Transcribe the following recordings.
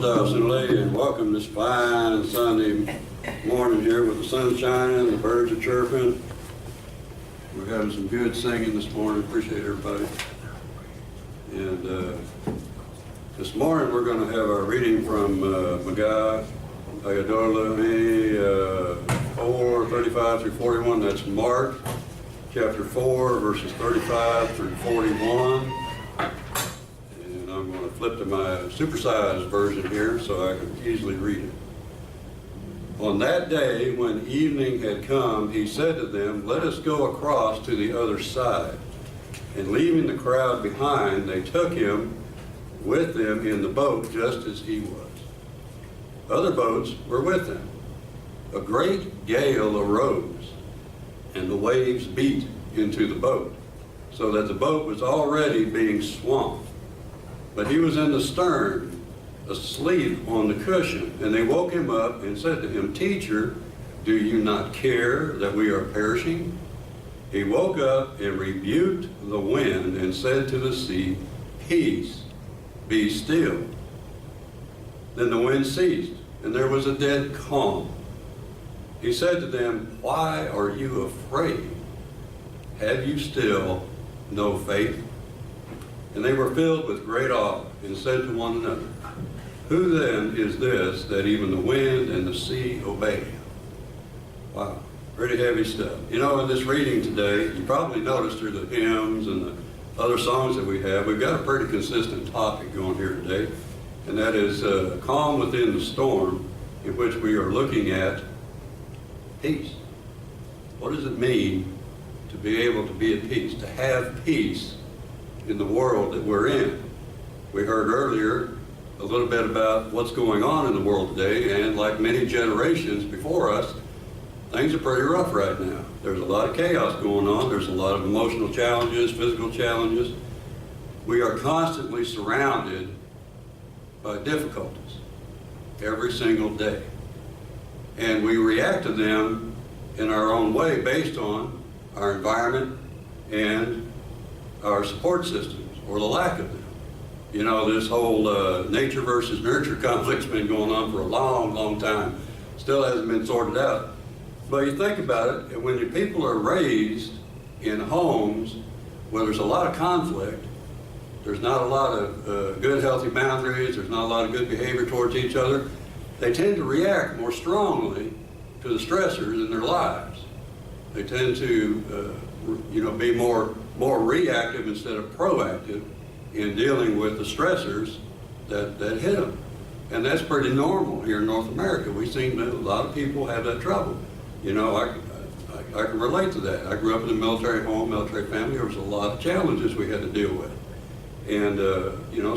Cinderlady, and welcome this fine Sunday morning here with the sun shining, the birds are chirping. We're having some good singing this morning. Appreciate everybody. And this morning we're going to have our reading from Magah, Ayadollah, 4:35 through 41. That's Mark chapter 4, verses 35 through 41. I'm going to flip to my supersized version here so I can easily read it. On that day, when evening had come, he said to them, "Let us go across to the other side." And leaving the crowd behind, they took him with them in the boat just as he was. Other boats were with him. A great gale arose, and the waves beat into the boat, so that the boat was already being swamped. But he was in the stern, asleep on the cushion. And they woke him up and said to him, "Teacher, do you not care that we are perishing?" He woke up and rebuked the wind and said to the sea, "Peace, be still." Then the wind ceased, and there was a dead calm. He said to them, "Why are you afraid? Have you still no faith?" And they were filled with great awe and said to one another, "Who then is this that even the wind and the sea obey him?" Wow, pretty heavy stuff. You know, in this reading today, you probably noticed through the hymns and the other songs that we have, we've got a pretty consistent topic going here today, and that is calm within the storm, in which we are looking at peace. What does it mean to be able to be at peace, to have peace in the world that we're in? We heard earlier a little bit about what's going on in the world today, and like many generations before us, things are pretty rough right now. There's a lot of chaos going on. There's a lot of emotional challenges, physical challenges. We are constantly surrounded by difficulties every single day. And we react to them in our own way based on our environment and our support systems, or the lack of them. You know, this whole nature versus nurture conflict's been going on for a long, long time. Still hasn't been sorted out. But you think about it, and when your people are raised in homes where there's a lot of conflict, there's not a lot of good, healthy boundaries, there's not a lot of good behavior towards each other, they tend to react more strongly to the stressors in their lives. They tend to, be more reactive instead of proactive in dealing with the stressors that hit them. And that's pretty normal here in North America. We've seen that a lot of people have that trouble. You know, I can relate to that. I grew up in a military home, military family. There was a lot of challenges we had to deal with. And,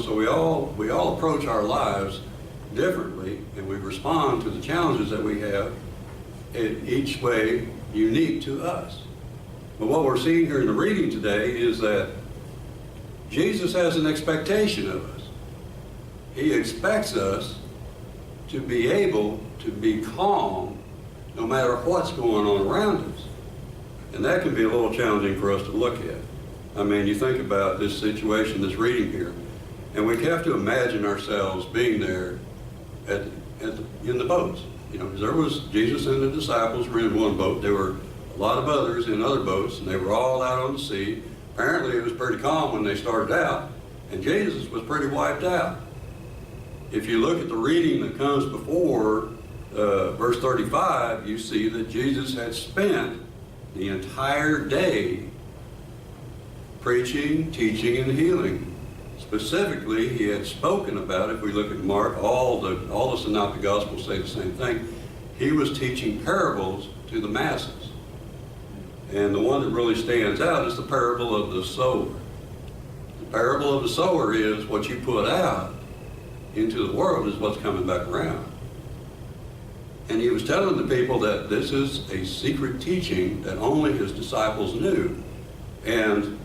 so we all approach our lives differently, and we respond to the challenges that we have in each way unique to us. But what we're seeing here in the reading today is that Jesus has an expectation of us. He expects us to be able to be calm no matter what's going on around us. And that can be a little challenging for us to look at. I mean, you think about this situation, this reading here, and we have to imagine ourselves being there in the boats. You know, because there was Jesus and the disciples were in one boat. There were a lot of others in other boats, and they were all out on the sea. Apparently it was pretty calm when they started out, and Jesus was pretty wiped out. If you look at the reading that comes before verse 35, you see that Jesus had spent the entire day preaching, teaching, and healing. Specifically, he had spoken about, if we look at Mark, all the synoptic gospels say the same thing. He was teaching parables to the masses. And the one that really stands out is the parable of the sower. The parable of the sower is what you put out into the world is what's coming back around. And he was telling the people that this is a secret teaching that only his disciples knew. And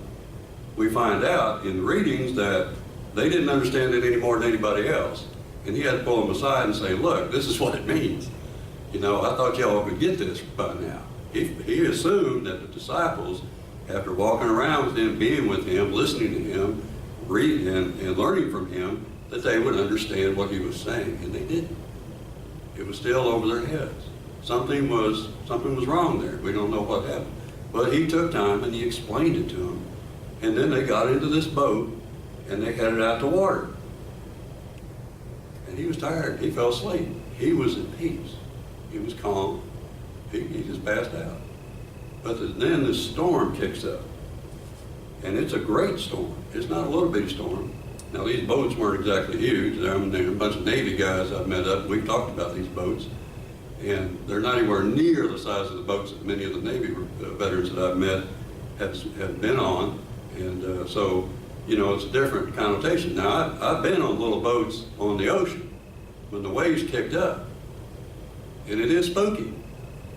we find out in the readings that they didn't understand it any more than anybody else. And he had to pull them aside and say, "Look, this is what it means. You know, I thought y'all would get this by now." He assumed that the disciples, after walking around with him, being with him, listening to him, reading and learning from him, that they would understand what he was saying, and they didn't. It was still over their heads. Something was wrong there. We don't know what happened. But he took time and he explained it to them. And then they got into this boat and they headed out to water. And he was tired. He fell asleep. He was at peace. He was calm. He just passed out. But then this storm kicks up. And it's a great storm. It's not a little bitty storm. Now, these boats weren't exactly huge. There are a bunch of Navy guys I've met up. We've talked about these boats. And they're not anywhere near the size of the boats that many of the Navy veterans that I've met have been on. And so, you know, it's a different connotation. Now, I've been on little boats on the ocean when the waves kicked up. And it is spooky.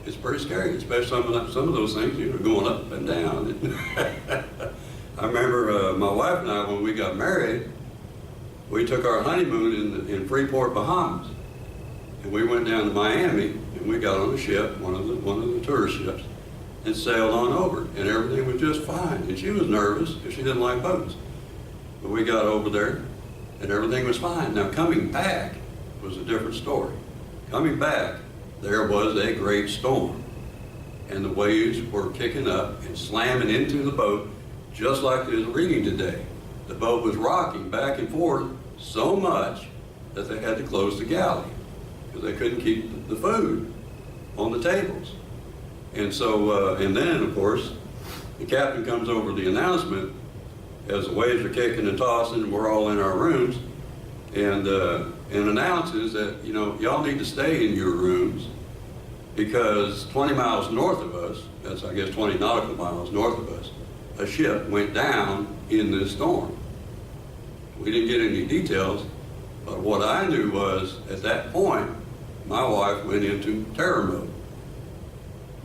It's pretty scary, especially some of those things, you know, going up and down. I remember my wife and I, when we got married, we took our honeymoon in Freeport, Bahamas. And we went down to Miami, and we got on a ship, one of the tourist ships, and sailed on over. And everything was just fine. And she was nervous because she didn't like boats. But we got over there, and everything was fine. Now, coming back was a different story. Coming back, there was a great storm. And the waves were kicking up and slamming into the boat, just like it was reading today. The boat was rocking back and forth so much that they had to close the galley because they couldn't keep the food on the tables. And so, and then, of course, the captain comes over the announcement as the waves are kicking and tossing, and we're all in our rooms, and announces that, you know, y'all need to stay in your rooms because 20 miles north of us, that's I guess 20 nautical miles north of us, a ship went down in this storm. We didn't get any details, but what I knew was at that point, my wife went into terror mode.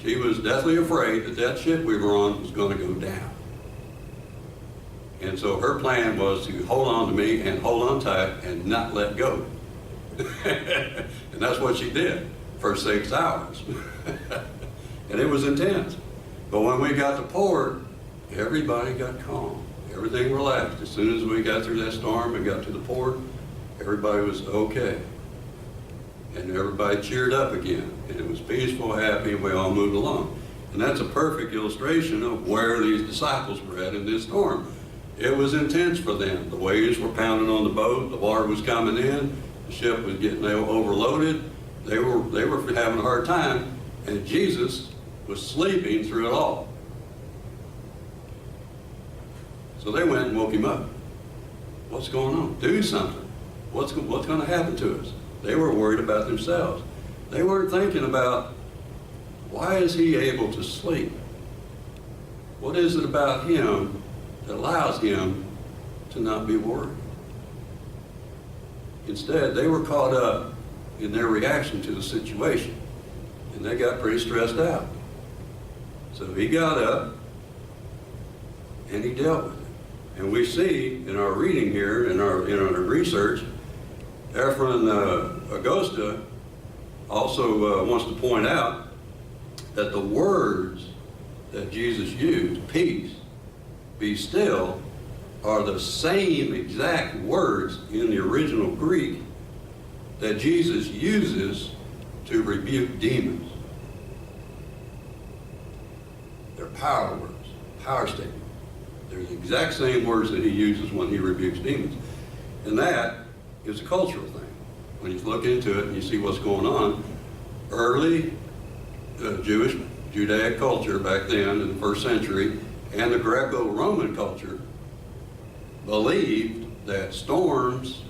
She was deathly afraid that that ship we were on was going to go down. And so her plan was to hold on to me and hold on tight and not let go. And that's what she did for 6 hours. And it was intense. But when we got to port, everybody got calm. Everything relaxed. As soon as we got through that storm and got to the port, everybody was okay. And everybody cheered up again. And it was peaceful, happy, and we all moved along. And that's a perfect illustration of where these disciples were at in this storm. It was intense for them. The waves were pounding on the boat, the water was coming in, the ship was getting overloaded, they were having a hard time, and Jesus was sleeping through it all. So they went and woke him up. What's going on? Do something. What's going to happen to us? They were worried about themselves. They weren't thinking about, why is he able to sleep? What is it about him that allows him to not be worried? Instead, they were caught up in their reaction to the situation, and they got pretty stressed out. So he got up, and he dealt with it. And we see in our reading here, in our research, Ephraim Augusta also wants to point out that the words that Jesus used, peace, be still, are the same exact words in the original Greek that Jesus uses to rebuke demons. They're power words, power statements. They're the exact same words that he uses when he rebukes demons. And that is a cultural thing. When you look into it and you see what's going on, early Jewish, Judaic culture back then in the first century, and the Greco-Roman culture believed that storms,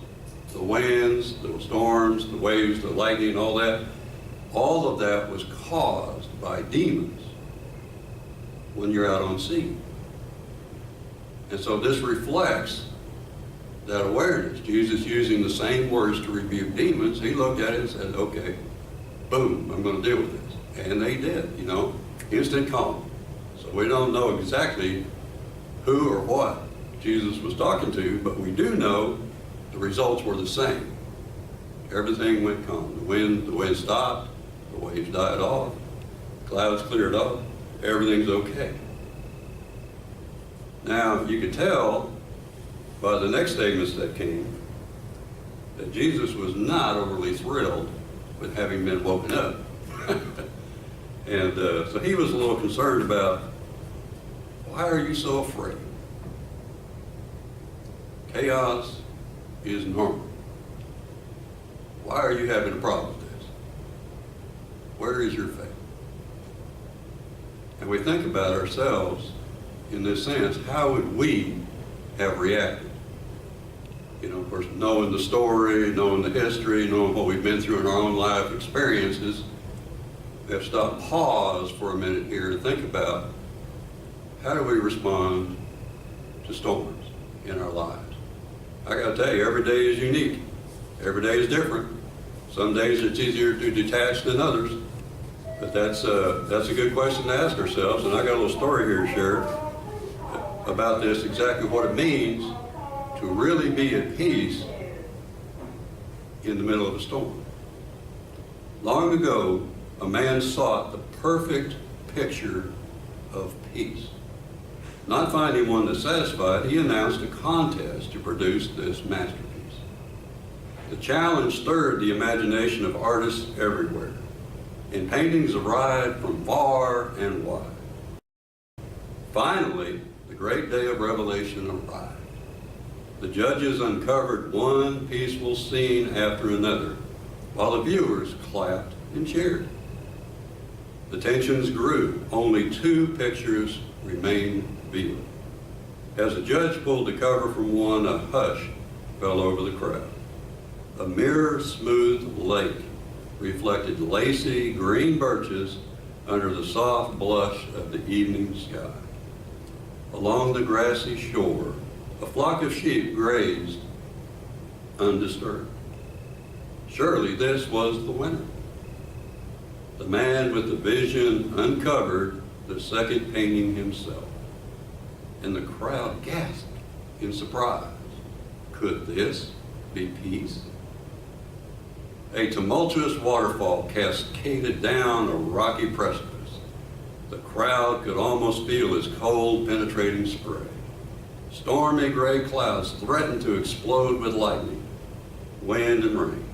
the winds, the storms, the waves, the lightning, all of that was caused by demons when you're out on sea. And so this reflects that awareness. Jesus using the same words to rebuke demons, he looked at it and said, okay, boom, I'm going to deal with this. And they did, you know, instant calm. So we don't know exactly who or what Jesus was talking to, but we do know the results were the same. Everything went calm. The wind stopped, the waves died off, clouds cleared up, everything's okay. Now, you can tell by the next statements that came, that Jesus was not overly thrilled with having been woken up. And so he was a little concerned about, why are you so afraid? Chaos is normal. Why are you having a problem with this? Where is your faith? And we think about ourselves in this sense, how would we have reacted? You know, of course, knowing the story, knowing the history, knowing what we've been through in our own life experiences, we have to stop and pause for a minute here to think about, how do we respond to storms in our lives? I got to tell you, every day is unique. Every day is different. Some days it's easier to detach than others. But that's a good question to ask ourselves. And I got a little story here to share about this, exactly what it means to really be at peace in the middle of a storm. Long ago, a man sought the perfect picture of peace. Not finding one that satisfied, he announced a contest to produce this masterpiece. The challenge stirred the imagination of artists everywhere, and paintings arrived from far and wide. Finally, the great day of revelation arrived. The judges uncovered one peaceful scene after another, while the viewers clapped and cheered. The tensions grew. Only two pictures remained viewed. As the judge pulled the cover from one, a hush fell over the crowd. A mirror-smooth lake reflected lacy green birches under the soft blush of the evening sky. Along the grassy shore, a flock of sheep grazed undisturbed. Surely this was the winner. The man with the vision uncovered the second painting himself, and the crowd gasped in surprise. Could this be peace? A tumultuous waterfall cascaded down a rocky precipice. The crowd could almost feel its cold, penetrating spray. Stormy gray clouds threatened to explode with lightning, wind, and rain.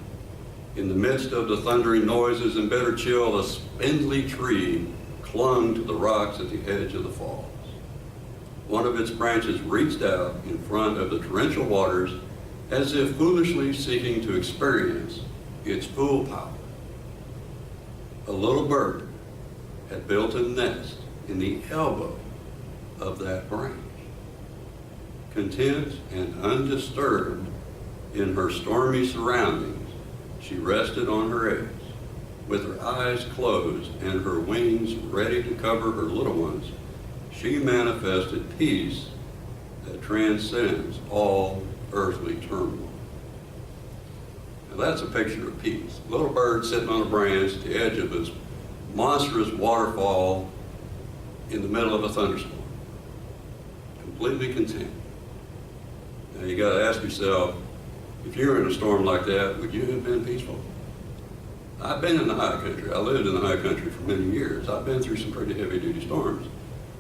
In the midst of the thundering noises and bitter chill, a spindly tree clung to the rocks at the edge of the falls. One of its branches reached out in front of the torrential waters as if foolishly seeking to experience its full power. A little bird had built a nest in the elbow of that branch. Content and undisturbed in her stormy surroundings, she rested on her eggs, with her eyes closed and her wings ready to cover her little ones. She manifested peace that transcends all earthly turmoil. Now that's a picture of peace. A little bird sitting on a branch at the edge of this monstrous waterfall in the middle of a thunderstorm, completely content. Now you got to ask yourself, if you were in a storm like that, would you have been peaceful? I've been in the high country. I lived in the high country for many years. I've been through some pretty heavy duty storms.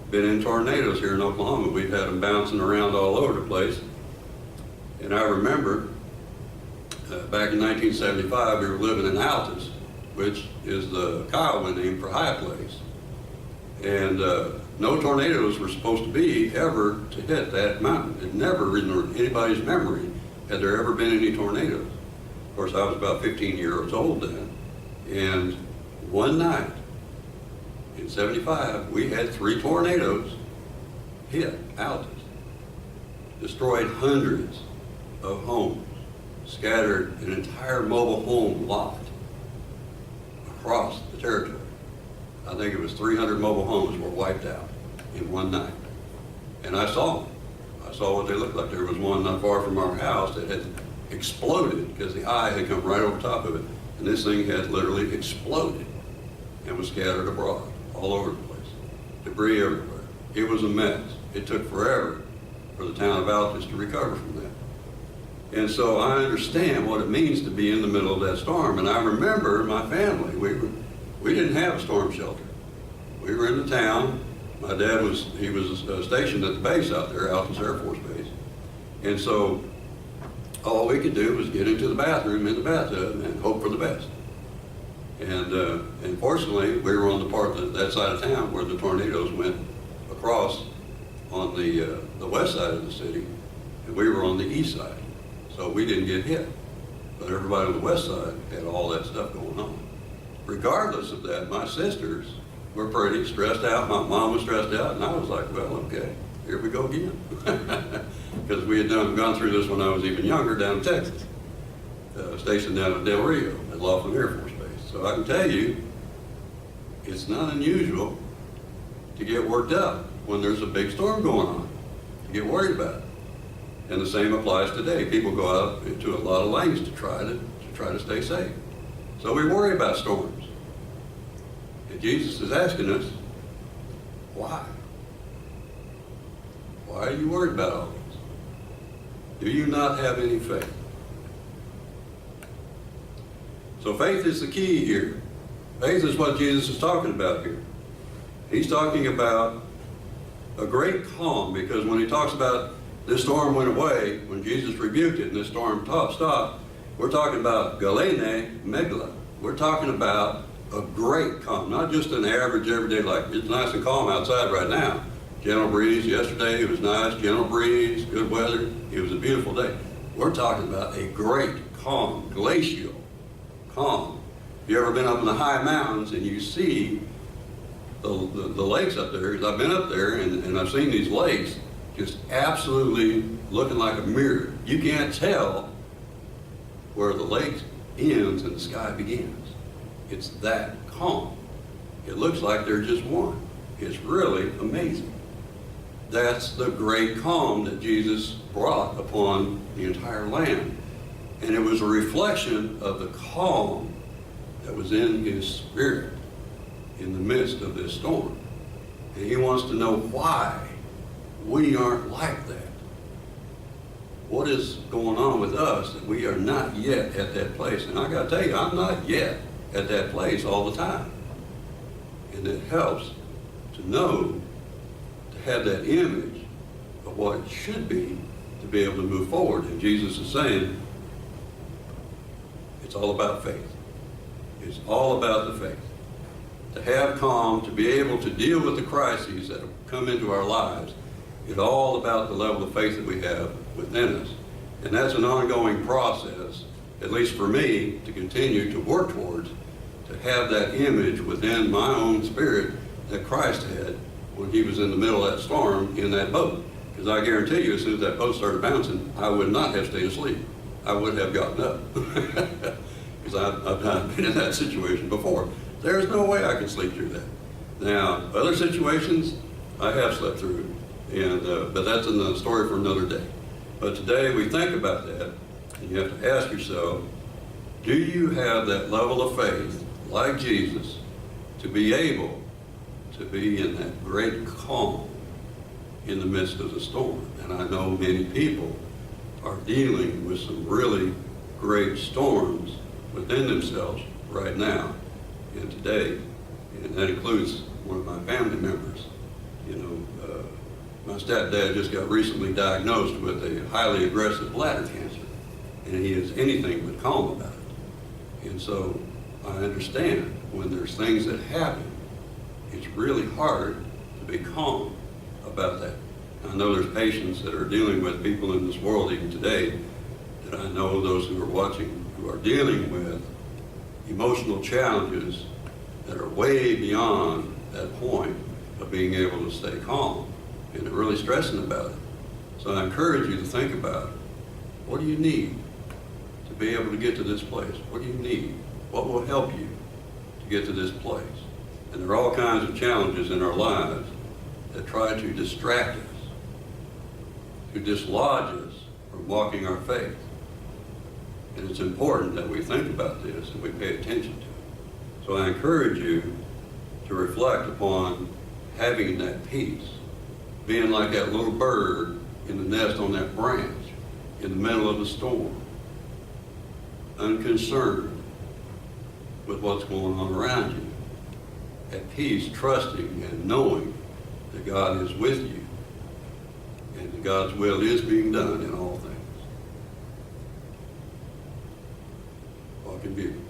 Been in tornadoes here in Oklahoma. We've had them bouncing around all over the place. And I remember back in 1975, we were living in Altus, which is the Kiowa name for high place. And no tornadoes were supposed to be ever to hit that mountain. It never, in anybody's memory, had there ever been any tornadoes. Of course, I was about 15 years old then. And one night in 75, we had 3 tornadoes hit Altus, destroyed hundreds of homes, scattered an entire mobile home lot across the territory. I think it was 300 mobile homes were wiped out in one night. And I saw them. I saw what they looked like. There was one not far from our house that had exploded because the eye had come right over top of it. And this thing had literally exploded and was scattered abroad all over the place. Debris everywhere. It was a mess. It took forever for the town of Altus to recover from that. And so I understand what it means to be in the middle of that storm. And I remember my family, we didn't have a storm shelter. We were in the town. My dad was stationed at the base out there, Altus Air Force Base. And so all we could do was get into the bathroom in the bathtub and hope for the best. And fortunately, we were on the part of that side of town where the tornadoes went across on the west side of the city, and we were on the east side, so we didn't get hit. But everybody on the west side had all that stuff going on. Regardless of that, my sisters were pretty stressed out. My mom was stressed out, and I was like, well, okay, here we go again. Because we had gone through this when I was even younger down in Texas, stationed down at Del Rio at Laughlin Air Force Base. So I can tell you, it's not unusual to get worked up when there's a big storm going on. You get worried about it. And the same applies today. People go out into a lot of lengths to try to stay safe. So we worry about storms. And Jesus is asking us, why? Why are you worried about all this? Do you not have any faith? So faith is the key here. Faith is what Jesus is talking about here. He's talking about a great calm, because when he talks about this storm went away, when Jesus rebuked it and this storm stopped, we're talking about galene megala. We're talking about a great calm, not just an average everyday, like it's nice and calm outside right now. Gentle breeze. Yesterday it was nice, gentle breeze, good weather. It was a beautiful day. We're talking about a great calm, glacial calm. Have you ever been up in the high mountains and you see the lakes up there? Because I've been up there and I've seen these lakes just absolutely looking like a mirror. You can't tell where the lake ends and the sky begins. It's that calm. It looks like they're just one. It's really amazing. That's the great calm that Jesus brought upon the entire land. And it was a reflection of the calm that was in his spirit in the midst of this storm. And he wants to know why we aren't like that. What is going on with us that we are not yet at that place? And I got to tell you, I'm not yet at that place all the time. And it helps to know, to have that image of what it should be to be able to move forward. And Jesus is saying, it's all about faith. It's all about the faith. To have calm, to be able to deal with the crises that have come into our lives, it's all about the level of faith that we have within us. And that's an ongoing process, at least for me, to continue to work towards, to have that image within my own spirit that Christ had when he was in the middle of that storm in that boat. Because I guarantee you, as soon as that boat started bouncing, I would not have stayed asleep. I would have gotten up. Because I've been in that situation before. There's no way I can sleep through that. Now, other situations, I have slept through. But that's another story for another day. But today we think about that, and you have to ask yourself, do you have that level of faith, like Jesus, to be able to be in that great calm in the midst of the storm? And I know many people are dealing with some really great storms within themselves right now and today, and that includes one of my family members. My stepdad just got recently diagnosed with a highly aggressive bladder cancer, and he is anything but calm about it. And so I understand when there's things that happen, it's really hard to be calm about that. I know there's patients that are dealing with people in this world even today that I know, those who are watching, who are dealing with emotional challenges that are way beyond that point of being able to stay calm. And they're really stressing about it. So I encourage you to think about, what do you need to be able to get to this place? What do you need? What will help you to get to this place? And there are all kinds of challenges in our lives that try to distract us, to dislodge us from walking our faith. And it's important that we think about this and we pay attention to it. So I encourage you to reflect upon having that peace, being like that little bird in the nest on that branch in the middle of the storm, unconcerned with what's going on around you, at peace, trusting and knowing that God is with you and that God's will is being done in all things. I'll give you.